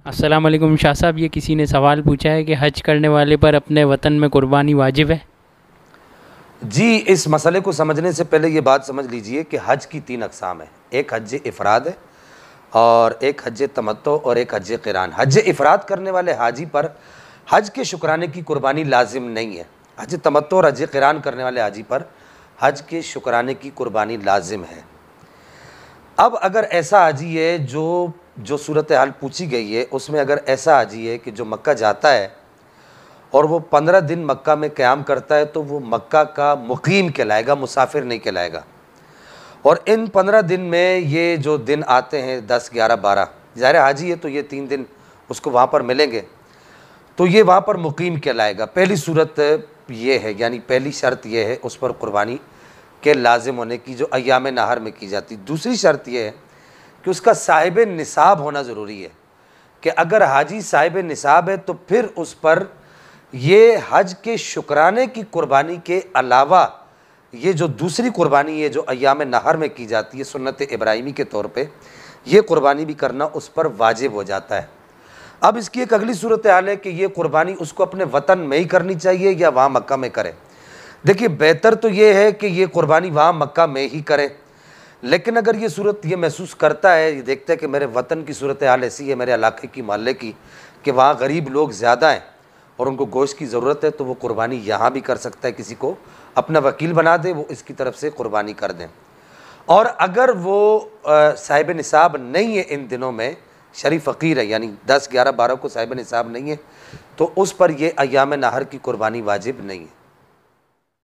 अस्सलाम वालेकुम शाह साहब, ये किसी ने सवाल पूछा है कि हज करने वाले पर अपने वतन में कुर्बानी वाजिब है। जी, इस मसले को समझने से पहले ये बात समझ लीजिए कि हज की 3 अक़साम है। एक हज इफ़राद है और एक हज तमत्तो और एक हज क़िरान। हज इफ़राद करने वाले हाजी पर हज के शुक्राने की कुर्बानी लाजिम नहीं है। हज तमत्तो और हज क़िरान करने वाले हाजी पर हज के शुक्राने की कुर्बानी लाजिम है। अब अगर ऐसा हाजी है जो सूरत हाल पूछी गई है, उसमें अगर ऐसा हाजी है कि जो मक्का जाता है और वो 15 दिन मक्का में क़याम करता है, तो वो मक्का का मुकीम कहलाएगा, मुसाफिर नहीं कहलाएगा। और इन 15 दिन में ये जो दिन आते हैं 10, 11, 12, ज़ाहिर हाजी है तो ये 3 दिन उसको वहाँ पर मिलेंगे, तो ये वहाँ पर मुकीम कहलाएगा। पहली सूरत ये है, यानी पहली शर्त ये है उस पर कुर्बानी के लाजिम होने की, जो अय्याम नहर में की जाती। दूसरी शर्त ये है कि उसका साहिब निसाब होना ज़रूरी है, कि अगर हाजी साहिब निसाब है तो फिर उस पर ये हज के शुक्राने की कुर्बानी के अलावा ये जो दूसरी कुर्बानी है जो अय्याम नहर में की जाती है सुन्नत इब्राहिमी के तौर पे, ये कुर्बानी भी करना उस पर वाजिब हो जाता है। अब इसकी एक अगली सूरत हाल है कि ये कुर्बानी उसको अपने वतन में ही करनी चाहिए या वहाँ मक्का में करे। देखिए, बेहतर तो ये है कि ये कुर्बानी वहाँ मक्का में ही करे, लेकिन अगर ये सूरत ये महसूस करता है, ये देखता है कि मेरे वतन की सूरत हाल ऐसी है, मेरे इलाके की, मोहल्ले की, कि वहाँ गरीब लोग ज़्यादा हैं और उनको गोश्त की ज़रूरत है, तो वो कुर्बानी यहाँ भी कर सकता है। किसी को अपना वकील बना दे, वो इसकी तरफ से कुर्बानी कर दें। और अगर वो साहिब निसाब नहीं है, इन दिनों में शरीफ फ़कीर है, यानी 10, 11, 12 को साहिब निसाब नहीं है, तो उस पर यह अय्याम नहर की कुर्बानी वाजिब नहीं है।